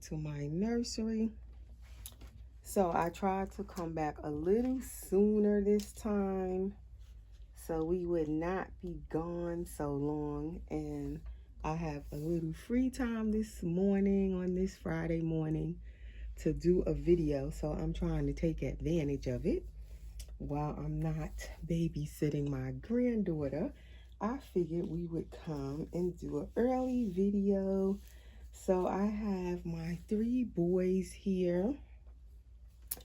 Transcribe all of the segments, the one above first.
to my nursery. So I tried to come back a little sooner this time so we would not be gone so long, and I have a little free time this morning on this Friday morning to do a video, so I'm trying to take advantage of it while I'm not babysitting my granddaughter. I figured we would come and do an early video. So I have my 3 boys here.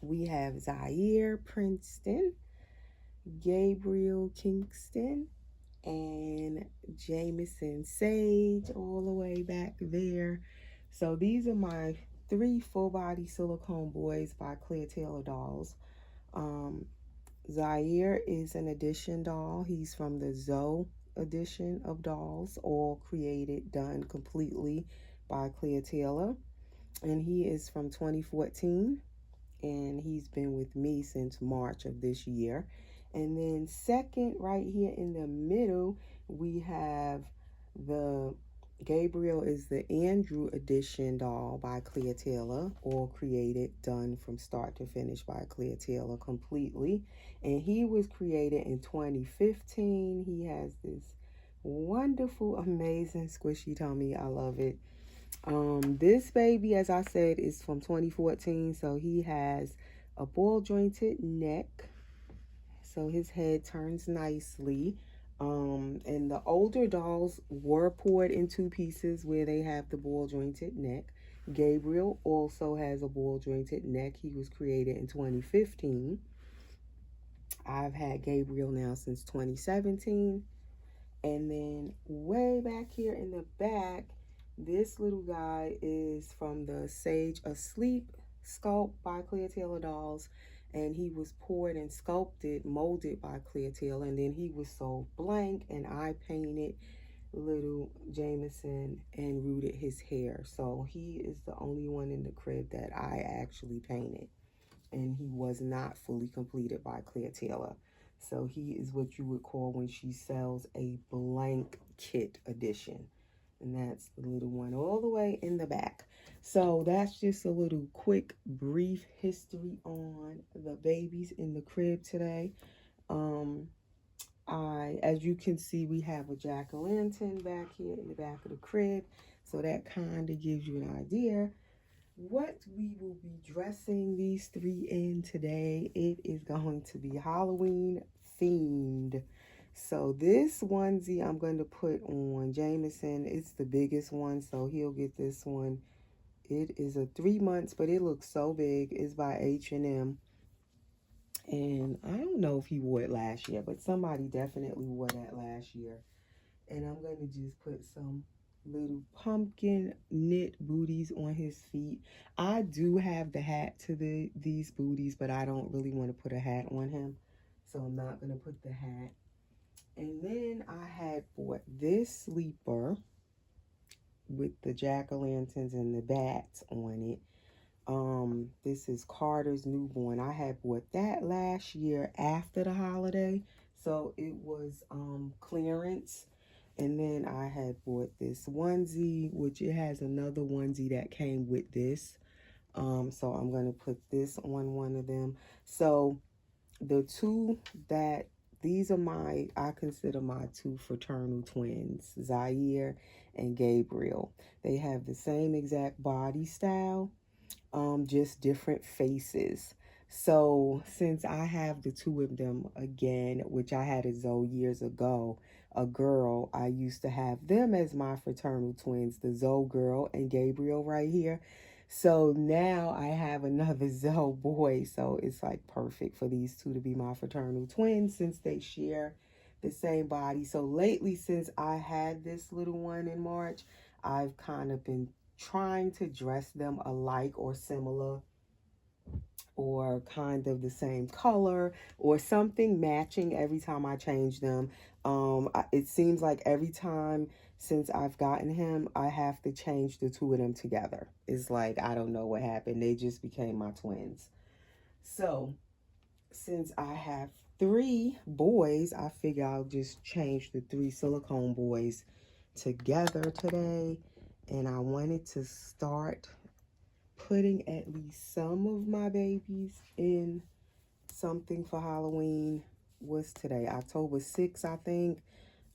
We have Zaire Princeton, Gabriel Kingston, and Jameson Sage all the way back there. So these are my 3 full body silicone boys by Claire Taylor Dolls. Zaire is an edition doll. He's from the Zoe edition of dolls, all created, done completely by Claire Taylor. And he is from 2014, and he's been with me since March of this year. And then second, right here in the middle, we have the Gabriel is the Andrew edition doll by Claire Taylor, all created, done from start to finish by Claire Taylor completely. And he was created in 2015. He has this wonderful, amazing, squishy tummy. I love it. This baby, as I said, is from 2014, so he has a ball jointed neck, so his head turns nicely. And the older dolls were poured in 2 pieces where they have the ball jointed neck. Gabriel also has a ball jointed neck. He was created in 2015. I've had Gabriel now since 2017. And then way back here in the back, this little guy is from the Sage Asleep sculpt by Claire Taylor Dolls, and he was poured and sculpted, molded by Claire Taylor, and then he was sold blank, and I painted little Jameson and rooted his hair. So he is the only one in the crib that I actually painted, and he was not fully completed by Claire Taylor. So he is what you would call when she sells a blank kit edition. And that's the little one all the way in the back. So that's just a little quick, brief history on the babies in the crib today. As you can see, we have a jack-o'-lantern back here in the back of the crib. So that kind of gives you an idea what we will be dressing these 3 in today. It is going to be Halloween themed. So this onesie I'm going to put on Jameson. It's the biggest one, so he'll get this one. It is a 3 months, but it looks so big. It's by H&M. And I don't know if he wore it last year, but somebody definitely wore that last year. And I'm going to just put some little pumpkin knit booties on his feet. I do have the hat to these booties, but I don't really want to put a hat on him, so I'm not going to put the hat. And then I had bought this sleeper with the jack-o'-lanterns and the bats on it. This is Carter's newborn. I had bought that last year after the holiday, so it was clearance. And then I had bought this onesie, which it has another onesie that came with this. So I'm going to put this on one of them. So the 2 that, these are I consider my 2 fraternal twins, Zaire and Gabriel. They have the same exact body style, just different faces. So since I have the 2 of them again, which I had a Zoe years ago, a girl, I used to have them as my fraternal twins, the Zoe girl and Gabriel right here. So now I have another Zoe boy, so it's like perfect for these 2 to be my fraternal twins since they share the same body. So lately, since I had this little one in March, I've kind of been trying to dress them alike or similar, or kind of the same color or something matching every time I change them. It seems like every time since I've gotten him, I have to change the 2 of them together. It's like, I don't know what happened. They just became my twins. So since I have 3 boys, I figure I'll just change the 3 silicone boys together today. And I wanted to start putting at least some of my babies in something for Halloween. What's today? October 6th, I think.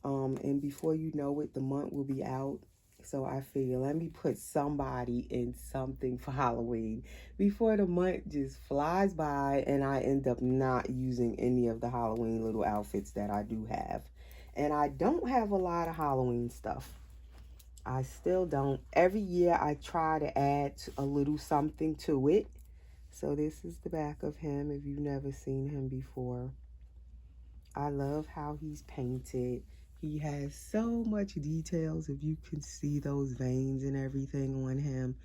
And before you know it, the month will be out. So I figure, let me put somebody in something for Halloween before the month just flies by and I end up not using any of the Halloween little outfits that I do have. And I don't have a lot of Halloween stuff. I still don't. Every year I try to add a little something to it. So this is the back of him if you've never seen him before. I love how he's painted. He has so much details. If you can see those veins and everything on him.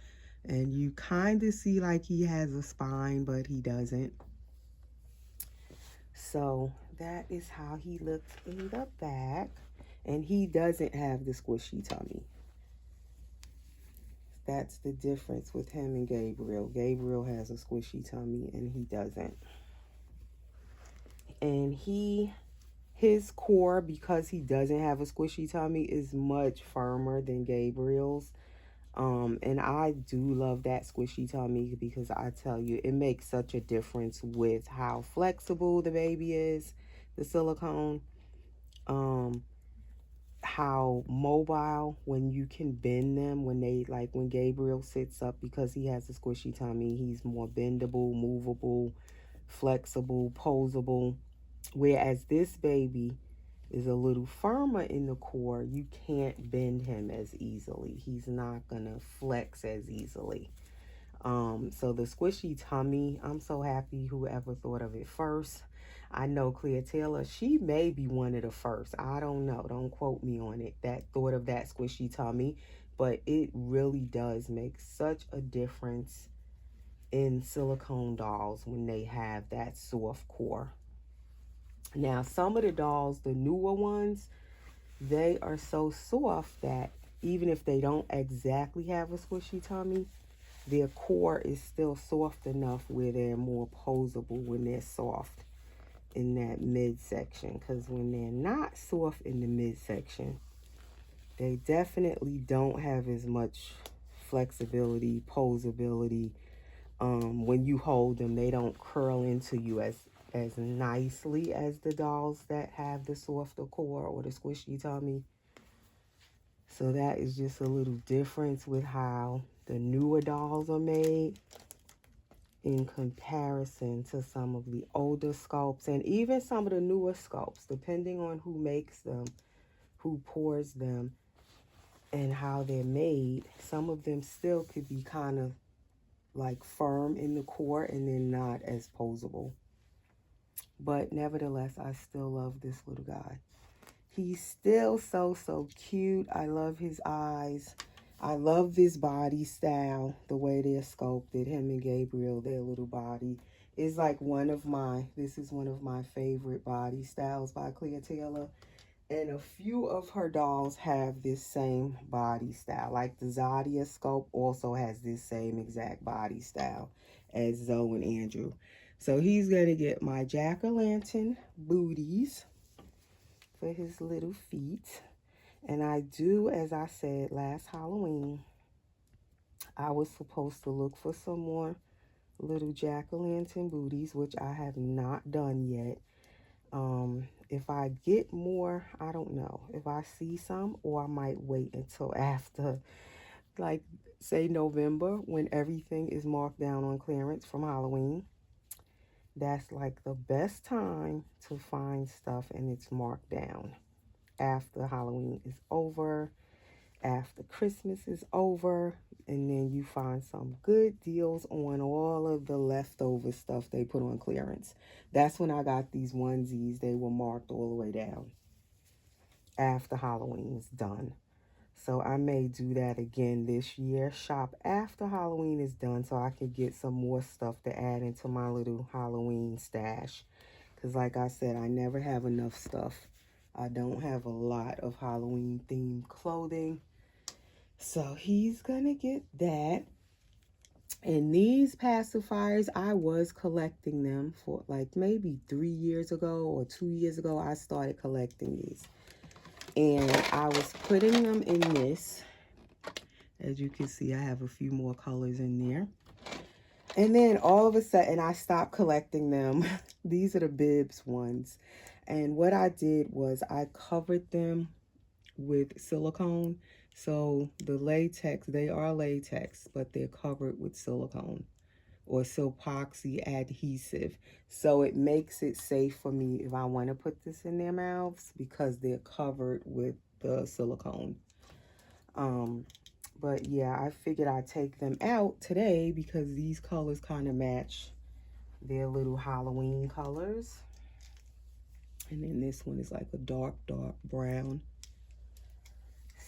And you kind of see like he has a spine, but he doesn't. So that is how he looks in the back. And he doesn't have the squishy tummy. That's the difference with him and Gabriel. Gabriel has a squishy tummy and he doesn't. And his core, because he doesn't have a squishy tummy, is much firmer than Gabriel's. And I do love that squishy tummy because I tell you, it makes such a difference with how flexible the baby is, the silicone. How mobile when you can bend them when Gabriel sits up, because he has a squishy tummy, he's more bendable, movable, flexible, posable. Whereas this baby is a little firmer in the core. You can't bend him as easily. He's not gonna flex as easily. So the squishy tummy, I'm so happy whoever thought of it first. I know Clea Taylor, she may be one of the first. I don't know. Don't quote me on it. That thought of that squishy tummy. But it really does make such a difference in silicone dolls when they have that soft core. Now, some of the dolls, the newer ones, they are so soft that even if they don't exactly have a squishy tummy, their core is still soft enough where they're more posable when they're soft in that midsection. Because when they're not soft in the midsection, they definitely don't have as much flexibility, posability. When you hold them, they don't curl into you as nicely as the dolls that have the softer core or the squishy tummy. So that is just a little difference with how the newer dolls are made in comparison to some of the older sculpts and even some of the newer sculpts, depending on who makes them, who pours them, and how they're made. Some of them still could be kind of like firm in the core and then not as posable. But nevertheless, I still love this little guy. He's still so cute. I love his eyes. I love this body style, the way they're sculpted. Him and Gabriel, their little body is like this is one of my favorite body styles by Clea Taylor. And a few of her dolls have this same body style. Like the Zadia sculpt also has this same exact body style as Zoe and Andrew. So he's going to get my jack-o'-lantern booties for his little feet. And I do, as I said last Halloween, I was supposed to look for some more little jack-o'-lantern booties, which I have not done yet. If I get more, I don't know. If I see some, or I might wait until after, like, say November, when everything is marked down on clearance from Halloween. That's like the best time to find stuff and it's marked down. After Halloween is over, after Christmas is over, and then you find some good deals on all of the leftover stuff they put on clearance. That's when I got these onesies. They were marked all the way down after Halloween is done. So I may do that again this year. Shop after Halloween is done so I can get some more stuff to add into my little Halloween stash. Because like I said, I never have enough stuff. I don't have a lot of Halloween themed clothing. So he's gonna get that. And these pacifiers, I was collecting them for like maybe 3 years ago or 2 years ago. I started collecting these. And I was putting them in this. As you can see, I have a few more colors in there. And then all of a sudden I stopped collecting them. These are the bibs ones. And what I did was I covered them with silicone. So the latex, they are latex, but they're covered with silicone or silpoxy adhesive. So it makes it safe for me if I want to put this in their mouths because they're covered with the silicone. But yeah, I figured I'd take them out today because these colors kind of match their little Halloween colors. And then this one is like a dark brown.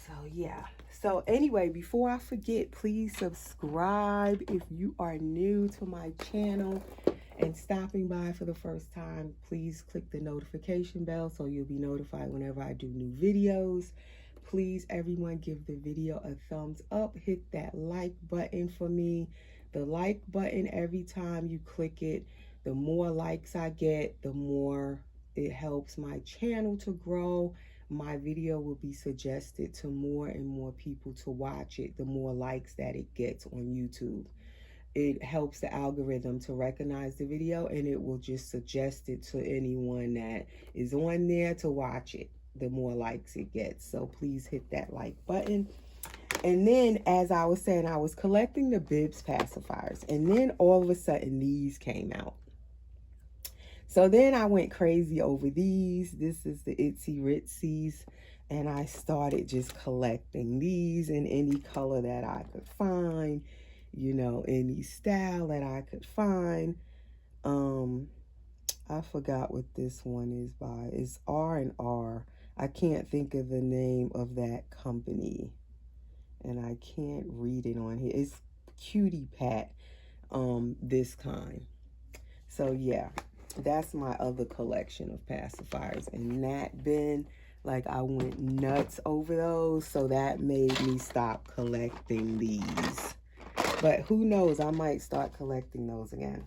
So yeah. So anyway, before I forget, please subscribe if you are new to my channel and stopping by for the first time. Please click the notification bell so you'll be notified whenever I do new videos. Please, everyone, give the video a thumbs up. Hit that like button for me. The like button, every time you click it, the more likes I get, the more it helps my channel to grow. My video will be suggested to more and more people to watch it, the more likes that it gets on YouTube. It helps the algorithm to recognize the video, and it will just suggest it to anyone that is on there to watch it, the more likes it gets. So please hit that like button. And then, as I was saying, I was collecting the bibs pacifiers, and then all of a sudden these came out. So then I went crazy over these. This is the Itsy Ritsies. And I started just collecting these in any color that I could find, you know, any style that I could find. I forgot what this one is by. It's R&R. I can't think of the name of that company. And I can't read it on here. It's Cutie Pat, this kind. So yeah. That's my other collection of pacifiers. And that bin, like, I went nuts over those. So that made me stop collecting these. But who knows? I might start collecting those again.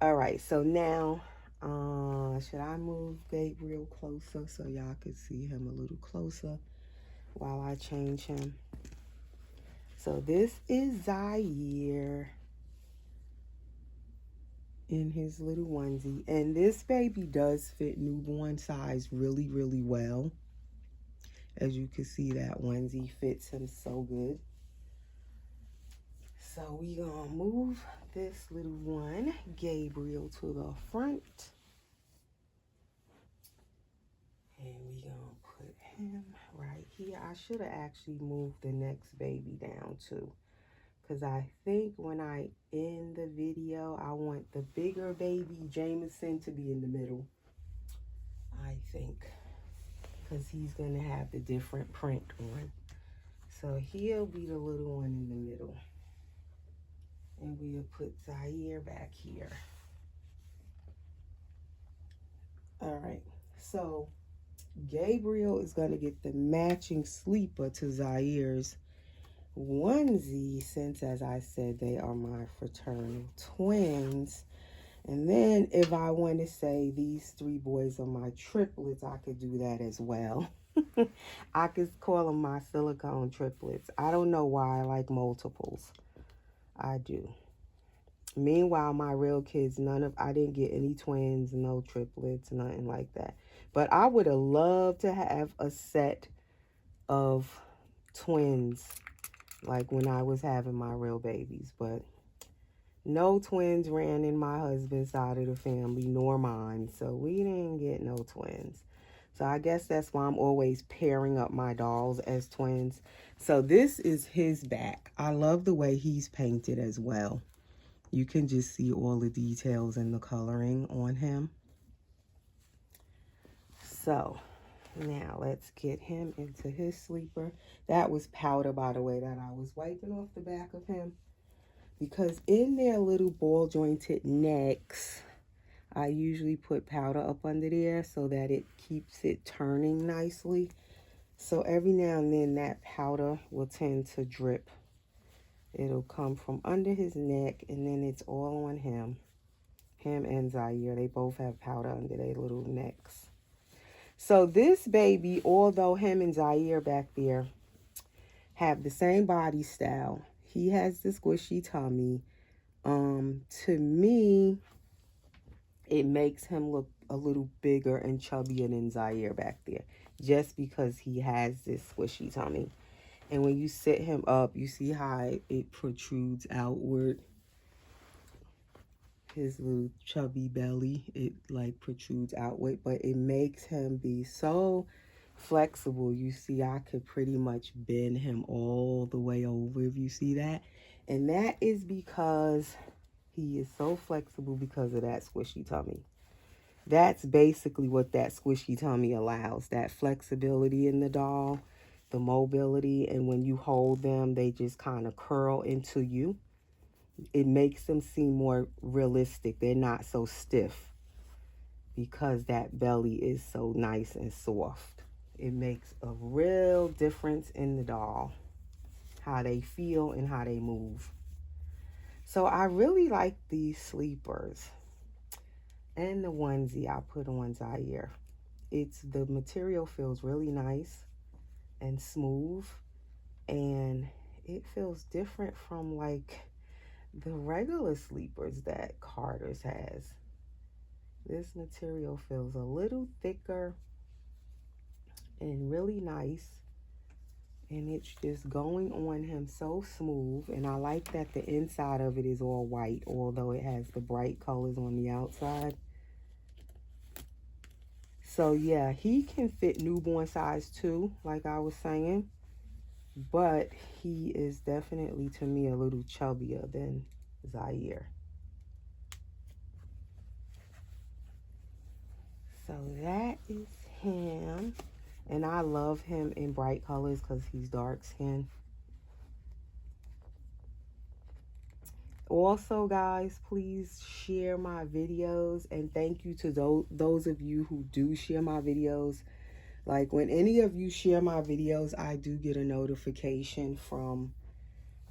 All right. So now, should I move Gabriel closer so y'all could see him a little closer while I change him? So this is Zaire in his little onesie, and this baby does fit newborn size really well. As you can see, that onesie fits him so good. So we gonna move this little one, Gabriel, to the front, and we gonna put him right here. I should have actually moved the next baby down too, because I think when I end the video, I want the bigger baby, Jameson, to be in the middle. I think. Because he's going to have the different print on. So he'll be the little one in the middle. And we'll put Zaire back here. All right. So Gabriel is going to get the matching sleeper to Zaire's onesie, since, as I said, they are my fraternal twins. And then if I want to say these three boys are my triplets, I could do that as well. I could call them my silicone triplets. I don't know why I like multiples. I do. Meanwhile, my real kids, I didn't get any twins, no triplets, nothing like that. But I would have loved to have a set of twins, like when I was having my real babies. But no twins ran in my husband's side of the family, nor mine. So we didn't get no twins. So I guess that's why I'm always pairing up my dolls as twins. So this is his back. I love the way he's painted as well. You can just see all the details and the coloring on him. So now let's get him into his sleeper. That was powder, by the way, that I was wiping off the back of him. Because in their little ball jointed necks, I usually put powder up under there so that it keeps it turning nicely. So every now and then that powder will tend to drip. It'll come from under his neck, and then it's all on him. Him and Zaire, they both have powder under their little necks. So this baby, although him and Zaire back there have the same body style, he has the squishy tummy. To me, it makes him look a little bigger and chubbier than Zaire back there, just because he has this squishy tummy. And when you sit him up, you see how it protrudes outward. His little chubby belly, it like protrudes outward, but it makes him be so flexible. You see, I could pretty much bend him all the way over, if you see that. And that is because he is so flexible because of that squishy tummy. That's basically what that squishy tummy allows, that flexibility in the doll, the mobility, and when you hold them, they just kind of curl into you. It makes them seem more realistic. They're not so stiff because that belly is so nice and soft. It makes a real difference in the doll, how they feel and how they move. So I really like these sleepers and the onesie I put on Zaire. The material feels really nice and smooth, and it feels different from like the regular sleepers that Carter's has. This material feels a little thicker and really nice, and it's just going on him so smooth. And I like that the inside of it is all white, although it has the bright colors on the outside. So yeah, he can fit newborn size too, like I was saying, but he is definitely, to me, a little chubbier than Zaire. So that is him. And I love him in bright colors because he's dark skinned. Also, guys, please share my videos. And thank you to those of you who do share my videos. Like, when any of you share my videos, I do get a notification from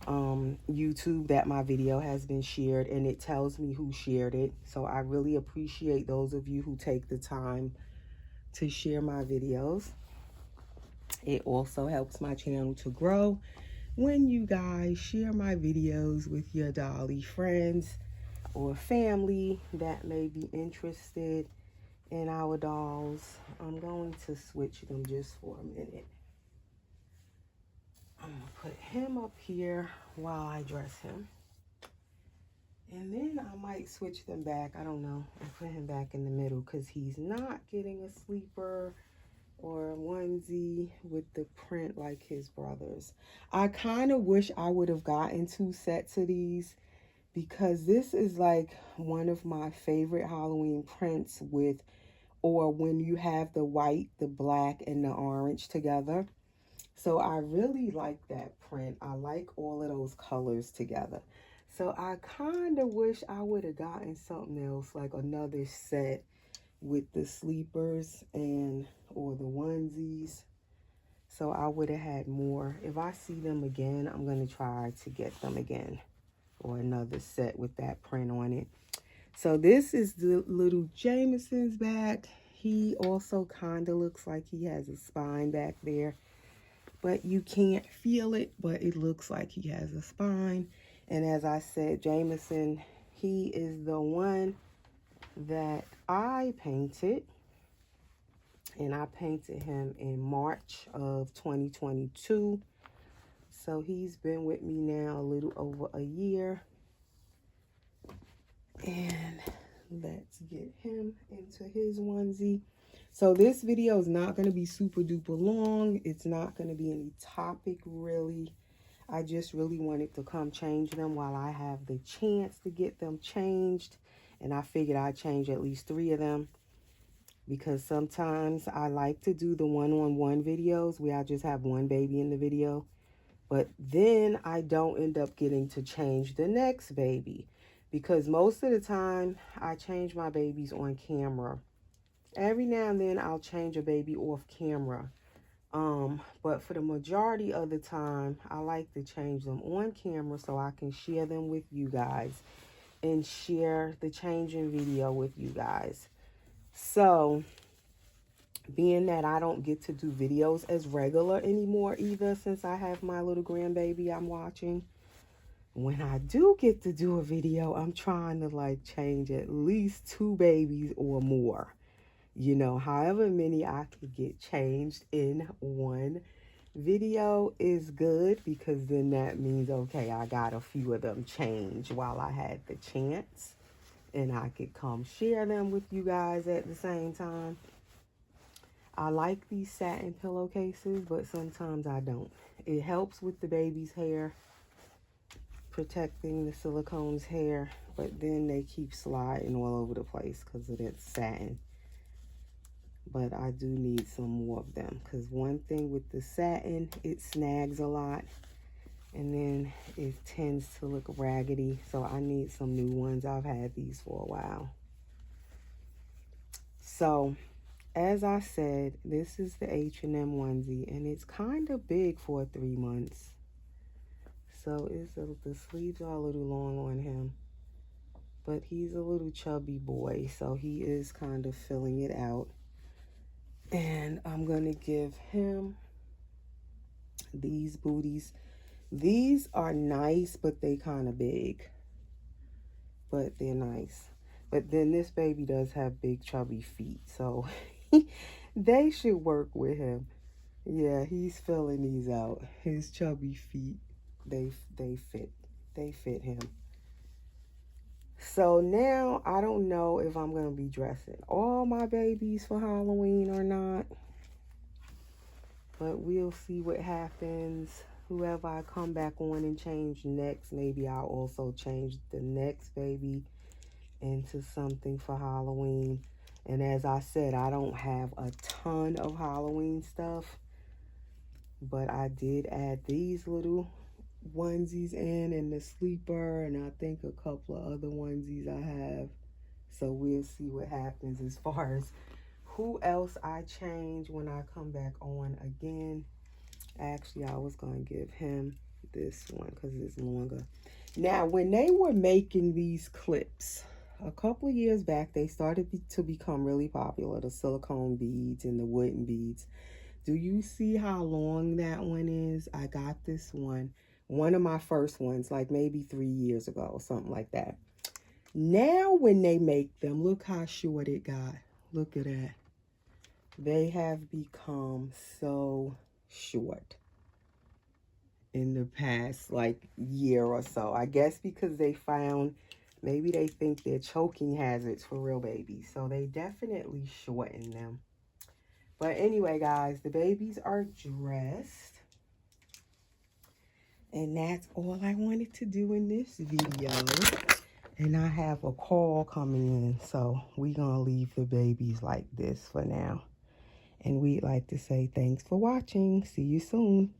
YouTube that my video has been shared, and it tells me who shared it. So I really appreciate those of you who take the time to share my videos. It also helps my channel to grow when you guys share my videos with your dolly friends or family that may be interested in our dolls. I'm going to switch them just for a minute. I'm going to put him up here while I dress him. And then I might switch them back. I don't know. And put him back in the middle because he's not getting a sleeper or a onesie with the print like his brothers. I kind of wish I would have gotten 2 sets of these, because this is like one of my favorite Halloween prints or when you have the white, the black, and the orange together. So I really like that print. I like all of those colors together. So I kind of wish I would have gotten something else, like another set with the sleepers or the onesies. So I would have had more. If I see them again, I'm going to try to get them again, or another set with that print on it. So this is the little Jameson's back. He also kind of looks like he has a spine back there, but you can't feel it, but it looks like he has a spine. And as I said, Jameson, he is the one that I painted. And I painted him in March of 2022. So he's been with me now a little over a year. And let's get him into his onesie. So this video is not going to be super duper long. It's not going to be any topic really. I just really wanted to come change them while I have the chance to get them changed. And I figured I'd change at least 3 of them, because sometimes I like to do the one-on-one videos where I just have one baby in the video, but then I don't end up getting to change the next baby, because most of the time I change my babies on camera. Every now and then I'll change a baby off camera, but for the majority of the time I like to change them on camera so I can share them with you guys and share the changing video with you guys. So, being that I don't get to do videos as regular anymore either, since I have my little grandbaby I'm watching, when I do get to do a video, I'm trying to like change at least 2 babies or more. You know, however many I could get changed in one video is good, because then that means, okay, I got a few of them changed while I had the chance, and I could come share them with you guys at the same time. I like these satin pillowcases, but sometimes I don't. It helps with the baby's hair, protecting the silicone's hair, but then they keep sliding all over the place because of that satin. But I do need some more of them, because one thing with the satin, it snags a lot, and then it tends to look raggedy. So I need some new ones. I've had these for a while. So as I said, this is the H&M onesie, and it's kind of big for 3 months. So the sleeves are a little long on him, but he's a little chubby boy, so he is kind of filling it out. And I'm going to give him these booties. These are nice, but they kind of big. But they're nice. But then this baby does have big chubby feet, so they should work with him. Yeah, he's filling these out. His chubby feet, they fit him. So now I don't know if I'm going to be dressing all my babies for Halloween or not. But we'll see what happens. Whoever I come back on and change next, maybe I'll also change the next baby into something for Halloween. And as I said, I don't have a ton of Halloween stuff, but I did add these little onesies in, and the sleeper, and I think a couple of other onesies I have. So we'll see what happens as far as who else I change when I come back on again. Actually, I was going to give him this one because it's longer. Now, when they were making these clips a couple of years back, they started to become really popular, the silicone beads and the wooden beads. Do you see how long that one is? I got this one of my first ones, like maybe 3 years ago, something like that. Now, when they make them, look how short it got. Look at that. They have become so short in the past, like, year or so. I guess because they found, maybe they think they're choking hazards for real babies. So they definitely shorten them. But anyway, guys, the babies are dressed. And that's all I wanted to do in this video. And I have a call coming in, so we're going to leave the babies like this for now. And we'd like to say thanks for watching. See you soon.